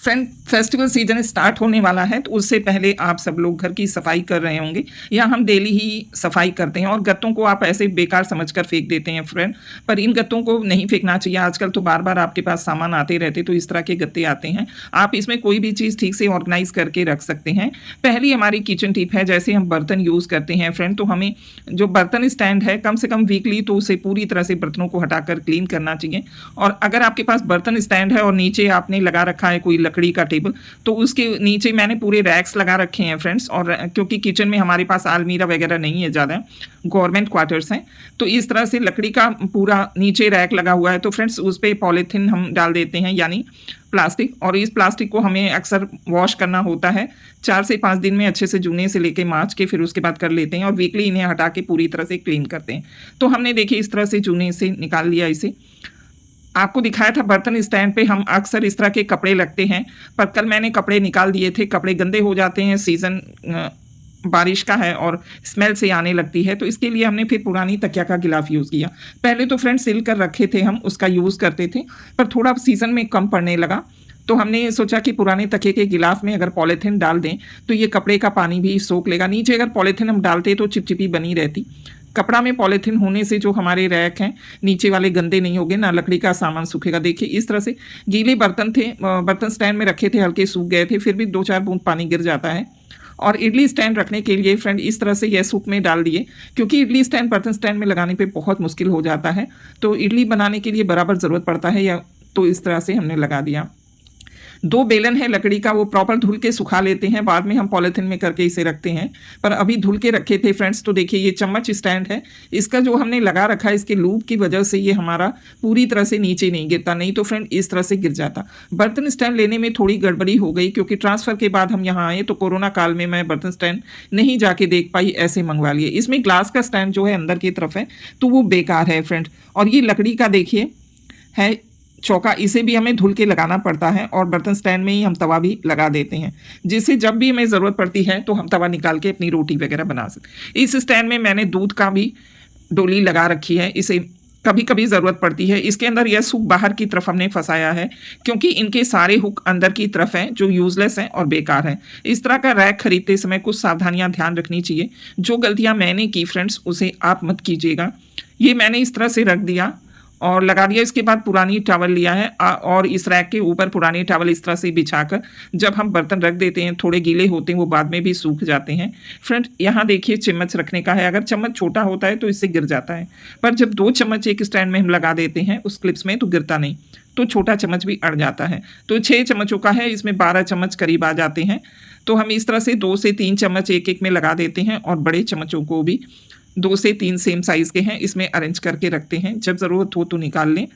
Friend festival season start होने वाला है तो उससे पहले आप सब लोग घर की सफाई कर रहे होंगे या हम डेली ही सफाई करते हैं और गत्तों को आप ऐसे बेकार समझकर फेंक देते हैं फ्रेंड। पर इन गत्तों को नहीं फेंकना चाहिए। आजकल तो बार बार आपके पास सामान आते रहते तो इस तरह के गत्ते आते हैं। आप इसमें कोई भी चीज़ ठीक से ऑर्गेनाइज करके रख सकते हैं। पहली हमारी किचन टिप है, जैसे हम बर्तन यूज़ करते हैं फ्रेंड, तो हमें जो बर्तन स्टैंड है कम से कम वीकली तो उसे पूरी तरह से बर्तनों को हटाकर क्लीन करना चाहिए। और अगर आपके पास बर्तन स्टैंड है और नीचे आपने लगा रखा है कोई लकड़ी का टेबल, तो उसके नीचे मैंने पूरे रैक्स लगा रखे हैं फ्रेंड्स। और क्योंकि किचन में हमारे पास अलमीरा वगैरह नहीं है ज़्यादा, गवर्नमेंट क्वार्टर्स हैं, तो इस तरह से लकड़ी का पूरा नीचे रैक लगा हुआ है। तो फ्रेंड्स उस पर पॉलीथीन हम डाल देते हैं, यानी प्लास्टिक। और इस प्लास्टिक को हमें अक्सर वॉश करना होता है 4 से 5 दिन में, अच्छे से जूने से लेके मार्च के, फिर उसके बाद कर लेते हैं और वीकली इन्हें हटा के पूरी तरह से क्लीन करते हैं। तो हमने देखिए इस तरह से जूने से निकाल लिया इसे। आपको दिखाया था बर्तन स्टैंड पे हम अक्सर इस तरह के कपड़े लगते हैं, पर कल मैंने कपड़े निकाल दिए थे। कपड़े गंदे हो जाते हैं, सीज़न बारिश का है और स्मेल से आने लगती है, तो इसके लिए हमने फिर पुरानी तकिया का गिलाफ यूज़ किया। पहले तो फ्रेंड सिल कर रखे थे हम, उसका यूज़ करते थे, पर थोड़ा सीज़न में कम पड़ने लगा तो हमने सोचा कि पुराने तकिए के गिलाफ में अगर पॉलीथीन डाल दें तो ये कपड़े का पानी भी सोख लेगा। नीचे अगर पॉलीथीन हम डालते तो चिपचिपी बनी रहती। कपड़ा में पॉलीथीन होने से जो हमारे रैक हैं नीचे वाले गंदे नहीं होंगे, ना लकड़ी का सामान सूखेगा। देखिए इस तरह से गीले बर्तन थे, बर्तन स्टैंड में रखे थे, हल्के सूख गए थे, फिर भी 2-4 बूंद पानी गिर जाता है। और इडली स्टैंड रखने के लिए फ्रेंड इस तरह से यह सूप में डाल दिए, क्योंकि इडली स्टैंड बर्तन स्टैंड में लगाने पे बहुत मुश्किल हो जाता है, तो इडली बनाने के लिए बराबर ज़रूरत पड़ता है, या तो इस तरह से हमने लगा दिया। 2 बेलन है लकड़ी का, वो प्रॉपर धुल के सुखा लेते हैं, बाद में हम पॉलीथीन में करके इसे रखते हैं, पर अभी धुल के रखे थे फ्रेंड्स। तो देखिए ये चम्मच स्टैंड है, इसका जो हमने लगा रखा है इसके लूप की वजह से ये हमारा पूरी तरह से नीचे नहीं गिरता, नहीं तो फ्रेंड इस तरह से गिर जाता। बर्तन स्टैंड लेने में थोड़ी गड़बड़ी हो गई, क्योंकि ट्रांसफ़र के बाद हम यहाँ आए तो कोरोना काल में मैं बर्तन स्टैंड नहीं जाके देख पाई, ऐसे मंगवा लिए। इसमें ग्लास का स्टैंड जो है अंदर की तरफ है तो वो बेकार है फ्रेंड। और ये लकड़ी का देखिए है चौका, इसे भी हमें धुल के लगाना पड़ता है और बर्तन स्टैंड में ही हम तवा भी लगा देते हैं, जिससे जब भी हमें ज़रूरत पड़ती है तो हम तवा निकाल के अपनी रोटी वगैरह बना सकते। इस स्टैंड में मैंने दूध का भी डोली लगा रखी है, इसे कभी कभी ज़रूरत पड़ती है। इसके अंदर यह हुक बाहर की तरफ हमने फंसाया है, क्योंकि इनके सारे हुक अंदर की तरफ हैं जो यूज़लेस हैं और बेकार हैं। इस तरह का रैक खरीदते समय कुछ सावधानियां ध्यान रखनी चाहिए। जो गलतियां मैंने की फ्रेंड्स उसे आप मत कीजिएगा। ये मैंने इस तरह से रख दिया और लगा दिया। इसके बाद पुरानी टॉवल लिया है और इस रैक के ऊपर पुरानी टॉवल इस तरह से बिछाकर जब हम बर्तन रख देते हैं, थोड़े गीले होते हैं, वो बाद में भी सूख जाते हैं। फ्रेंड यहाँ देखिए चम्मच रखने का है, अगर चम्मच छोटा होता है तो इससे गिर जाता है, पर जब 2 चम्मच एक स्टैंड में हम लगा देते हैं उस क्लिप्स में तो गिरता नहीं, तो छोटा चम्मच भी अड़ जाता है। तो 6 चम्मचों का है, इसमें 12 चम्मच करीब आ जाते हैं। तो हम इस तरह से 2 से 3 चम्मच एक में लगा देते हैं और बड़े चम्मचों को भी 2 से 3 सेम साइज़ के हैं इसमें अरेंज करके रखते हैं। जब ज़रूरत हो तो निकाल लें।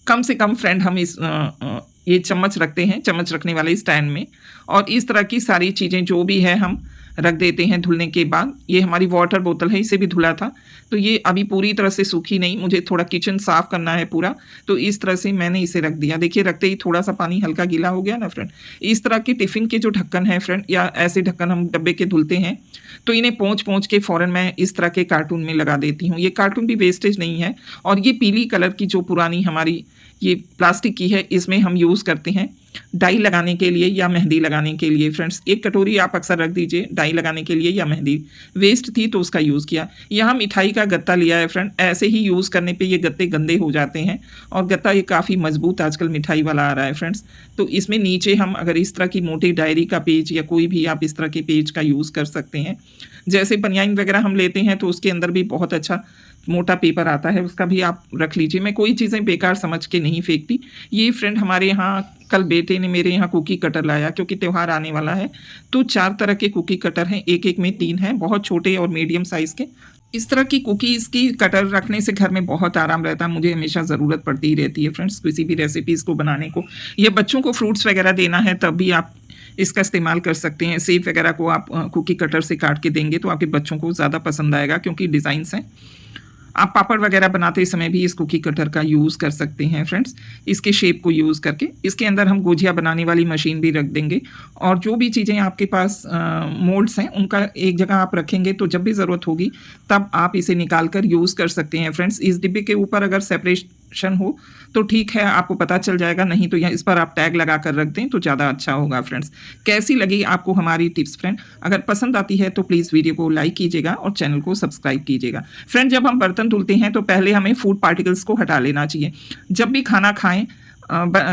कम से कम फ्रेंड हम ये चम्मच रखते हैं चम्मच रखने वाले स्टैंड में, और इस तरह की सारी चीज़ें जो भी है हम रख देते हैं धुलने के बाद। ये हमारी वाटर बोतल है, इसे भी धुला था, तो ये अभी पूरी तरह से सूखी नहीं, मुझे थोड़ा किचन साफ़ करना है पूरा, तो इस तरह से मैंने इसे रख दिया। देखिए रखते ही थोड़ा सा पानी हल्का गीला हो गया ना फ्रेंड। इस तरह के टिफ़िन के जो ढक्कन है फ्रेंड, या ऐसे ढक्कन हम डब्बे के धुलते हैं, तो इन्हें पोंछ के फ़ौरन मैं इस तरह के कार्टून में लगा देती हूँ। ये कार्टून भी वेस्टेज नहीं है। और ये पीली कलर की जो पुरानी हमारी ये प्लास्टिक की है, इसमें हम यूज़ करते हैं डाई लगाने के लिए या मेहंदी लगाने के लिए। फ्रेंड्स एक कटोरी आप अक्सर रख दीजिए डाई लगाने के लिए या मेहंदी। वेस्ट थी तो उसका यूज़ किया। यहाँ मिठाई का गत्ता लिया है फ्रेंड, ऐसे ही यूज़ करने पे ये गत्ते गंदे हो जाते हैं, और गत्ता ये काफ़ी मजबूत आजकल मिठाई वाला आ रहा है फ्रेंड्स। तो इसमें नीचे हम अगर इस तरह की मोटी डायरी का पेज या कोई भी आप इस तरह के पेज का यूज़ कर सकते हैं। जैसे बनियाइन वगैरह हम लेते हैं तो उसके अंदर भी बहुत अच्छा मोटा पेपर आता है, उसका भी आप रख लीजिए। मैं कोई चीज़ें बेकार समझ के नहीं फेंकती। ये फ्रेंड हमारे यहाँ कल बेटे ने मेरे यहाँ कुकी कटर लाया, क्योंकि त्यौहार आने वाला है, तो 4 तरह के कुकी कटर हैं, एक में 3 हैं, बहुत छोटे और मीडियम साइज़ के। इस तरह की कुकीज़ की कटर रखने से घर में बहुत आराम रहता है। मुझे हमेशा ज़रूरत पड़ती ही रहती है फ्रेंड्स किसी भी रेसिपीज़ को बनाने को, या बच्चों को फ्रूट्स वगैरह देना है तब भी आप इसका इस्तेमाल कर सकते हैं। सेब वगैरह को आप कुकी कटर से काट के देंगे तो आपके बच्चों को ज़्यादा पसंद आएगा, क्योंकि डिज़ाइंस हैं। आप पापड़ वगैरह बनाते समय भी इस कुकी कटर का यूज़ कर सकते हैं फ्रेंड्स, इसके शेप को यूज़ करके। इसके अंदर हम गुजिया बनाने वाली मशीन भी रख देंगे, और जो भी चीज़ें आपके पास मोल्ड्स हैं उनका एक जगह आप रखेंगे, तो जब भी ज़रूरत होगी तब आप इसे निकाल कर यूज़ कर सकते हैं फ्रेंड्स। इस डिब्बे के ऊपर अगर सेपरेट इन्फॉर्मेशन हो तो ठीक है, आपको पता चल जाएगा, नहीं तो यहाँ इस पर आप टैग लगा कर रख दें तो ज़्यादा अच्छा होगा फ्रेंड्स। कैसी लगी आपको हमारी टिप्स फ्रेंड? अगर पसंद आती है तो प्लीज़ वीडियो को लाइक कीजिएगा और चैनल को सब्सक्राइब कीजिएगा। फ्रेंड, जब हम बर्तन धुलते हैं तो पहले हमें फूड पार्टिकल्स को हटा लेना चाहिए। जब भी खाना खाएं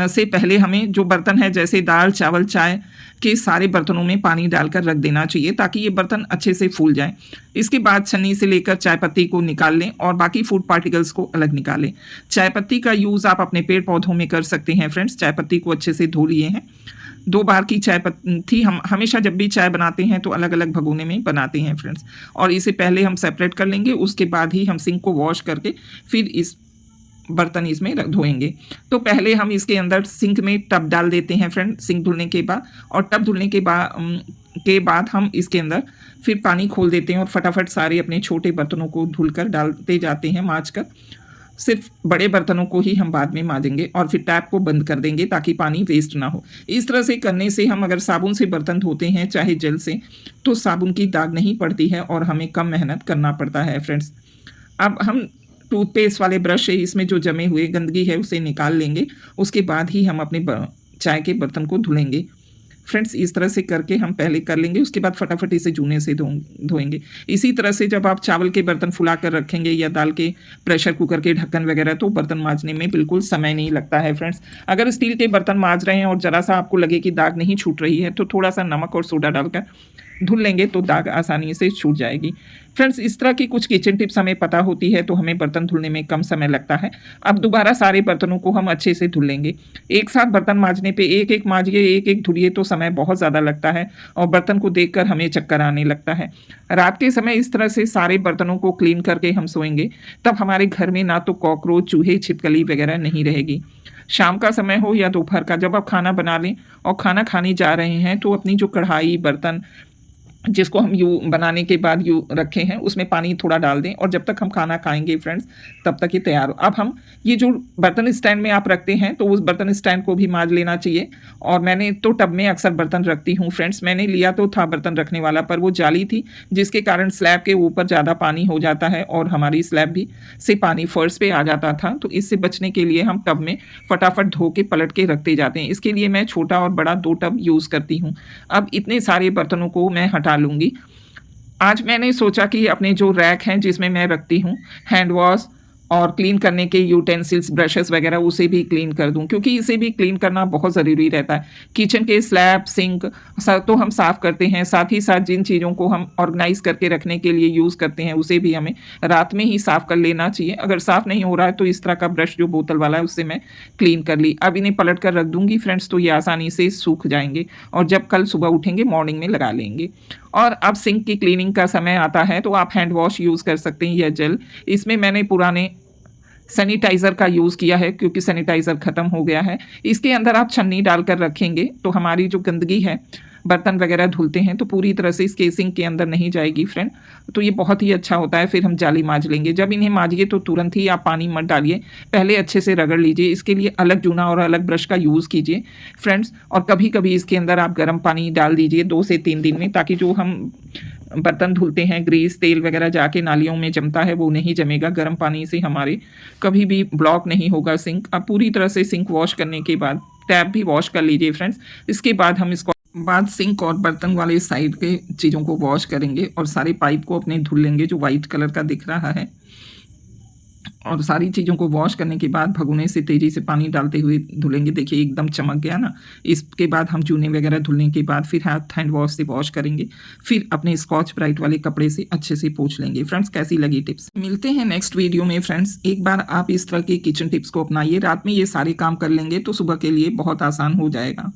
से पहले हमें जो बर्तन है जैसे दाल, चावल, चाय के सारे बर्तनों में पानी डालकर रख देना चाहिए ताकि ये बर्तन अच्छे से फूल जाएं। इसके बाद छन्नी से लेकर चाय पत्ती को निकाल लें और बाकी फूड पार्टिकल्स को अलग निकालें। चाय पत्ती का यूज़ आप अपने पेड़ पौधों में कर सकते हैं फ्रेंड्स। चाय पत्ती को अच्छे से धो लिए हैं। 2 बार की चाय पत्ती हम हमेशा जब भी चाय बनाते हैं तो अलग अलग भगोने में बनाते हैं फ्रेंड्स, और इसे पहले हम सेपरेट कर लेंगे। उसके बाद ही हम सिंक को वॉश करके फिर इस बर्तन इसमें धोएंगे। तो पहले हम इसके अंदर सिंक में टब डाल देते हैं फ्रेंड सिंक धुलने के बाद, और टब धुलने के बाद हम इसके अंदर फिर पानी खोल देते हैं और फटाफट सारे अपने छोटे बर्तनों को धुलकर डालते जाते हैं माँज कर। सिर्फ बड़े बर्तनों को ही हम बाद में मांजेंगे और फिर टैप को बंद कर देंगे ताकि पानी वेस्ट ना हो। इस तरह से करने से हम अगर साबुन से बर्तन धोते हैं चाहे जेल से, तो साबुन की दाग नहीं पड़ती है और हमें कम मेहनत करना पड़ता है फ्रेंड्स। अब हम टूथपेस्ट वाले ब्रश से इसमें जो जमे हुए गंदगी है उसे निकाल लेंगे। उसके बाद ही हम अपने चाय के बर्तन को धुलेंगे फ्रेंड्स। इस तरह से करके हम पहले कर लेंगे, उसके बाद फटाफट इसे जूने से धोएंगे। इसी तरह से जब आप चावल के बर्तन फुला कर रखेंगे या दाल के प्रेशर कुकर के ढक्कन वगैरह, तो बर्तन मांजने में बिल्कुल समय नहीं लगता है फ्रेंड्स। अगर स्टील के बर्तन मांज रहे हैं और ज़रा सा आपको लगे कि दाग नहीं छूट रही है तो थोड़ा सा नमक और सोडा डालकर धुल लेंगे तो दाग आसानी से छूट जाएगी फ्रेंड्स। इस तरह की कुछ किचन टिप्स हमें पता होती है तो हमें बर्तन धुलने में कम समय लगता है। अब दोबारा सारे बर्तनों को हम अच्छे से धुल लेंगे। एक साथ बर्तन मांजने पे एक एक मांजिए, एक एक धुलिए तो समय बहुत ज़्यादा लगता है और बर्तन को देखकर हमें चक्कर आने लगता है। रात के समय इस तरह से सारे बर्तनों को क्लीन करके हम सोएंगे, तब हमारे घर में ना तो कॉकरोच, चूहे, छिपकली वगैरह नहीं रहेगी। शाम का समय हो या दोपहर का, जब आप खाना बना लें और खाना खाने जा रहे हैं तो अपनी जो कढ़ाई, बर्तन जिसको हम बनाने के बाद रखे हैं उसमें पानी थोड़ा डाल दें और जब तक हम खाना खाएंगे फ्रेंड्स तब तक ये तैयार हो। अब हम ये जो बर्तन स्टैंड में आप रखते हैं तो उस बर्तन स्टैंड को भी मांज लेना चाहिए। और मैंने तो टब में अक्सर बर्तन रखती हूँ फ्रेंड्स। मैंने लिया तो था बर्तन रखने वाला, पर वो जाली थी जिसके कारण स्लैब के ऊपर ज़्यादा पानी हो जाता है और हमारी स्लैब भी से पानी फर्श पे आ जाता था। तो इससे बचने के लिए हम टब में फटाफट धो के पलट के रखते जाते हैं। इसके लिए मैं छोटा और बड़ा 2 टब यूज़ करती हूँ। अब इतने सारे बर्तनों को मैं हटा लूँगी। आज मैंने सोचा कि अपने जो रैक हैं जिसमें मैं रखती हूँ हैंड वॉश और क्लीन करने के यूटेंसिल्स, ब्रशेस वगैरह, उसे भी क्लीन कर दूं, क्योंकि इसे भी क्लीन करना बहुत ज़रूरी रहता है। किचन के स्लैब, सिंक तो हम साफ़ करते हैं, साथ ही साथ जिन चीज़ों को हम ऑर्गेनाइज करके रखने के लिए यूज़ करते हैं उसे भी हमें रात में ही साफ़ कर लेना चाहिए। अगर साफ़ नहीं हो रहा है तो इस तरह का ब्रश जो बोतल वाला है उससे मैं क्लीन कर ली। अब इन्हें पलट कर रख दूँगी फ्रेंड्स, तो ये आसानी से सूख जाएंगे और जब कल सुबह उठेंगे मॉर्निंग में लगा लेंगे। और अब सिंक की क्लीनिंग का समय आता है तो आप हैंड वॉश यूज़ कर सकते हैं या जेल। इसमें मैंने पुराने सैनिटाइज़र का यूज़ किया है क्योंकि सैनिटाइज़र ख़त्म हो गया है। इसके अंदर आप छन्नी डालकर रखेंगे तो हमारी जो गंदगी है, बर्तन वगैरह धुलते हैं तो पूरी तरह से इसके सिंक के अंदर नहीं जाएगी फ्रेंड। तो ये बहुत ही अच्छा होता है। फिर हम जाली मांज लेंगे। जब इन्हें मांजिए तो तुरंत ही आप पानी मत डालिए, पहले अच्छे से रगड़ लीजिए। इसके लिए अलग जूना और अलग ब्रश का यूज़ कीजिए फ्रेंड्स। और कभी कभी इसके अंदर आप गर्म पानी डाल दीजिए 2 से 3 दिन में, ताकि जो हम बर्तन धुलते हैं ग्रीस, तेल वगैरह जाके नालियों में जमता है वो नहीं जमेगा। गर्म पानी से हमारे कभी भी ब्लॉक नहीं होगा सिंक। अब पूरी तरह से सिंक वॉश करने के बाद टैप भी वॉश कर लीजिए फ्रेंड्स। इसके बाद हम इसको सिंक और बर्तन वाले साइड के चीज़ों को वॉश करेंगे और सारे पाइप को अपने धुल लेंगे जो वाइट कलर का दिख रहा है। और सारी चीज़ों को वॉश करने के बाद भगोने से तेज़ी से पानी डालते हुए धुलेंगे। देखिए एकदम चमक गया ना। इसके बाद हम चूने वगैरह धुलने के बाद फिर हाथ हैंड वॉश से वॉश करेंगे। फिर अपने स्कॉच ब्राइट वाले कपड़े से अच्छे से पोंछ लेंगे। फ्रेंड्स, कैसी लगी टिप्स? मिलते हैं नेक्स्ट वीडियो में फ्रेंड्स। एक बार आप इस तरह के किचन टिप्स को अपनाइए, रात में ये सारे काम कर लेंगे तो सुबह के लिए बहुत आसान हो जाएगा।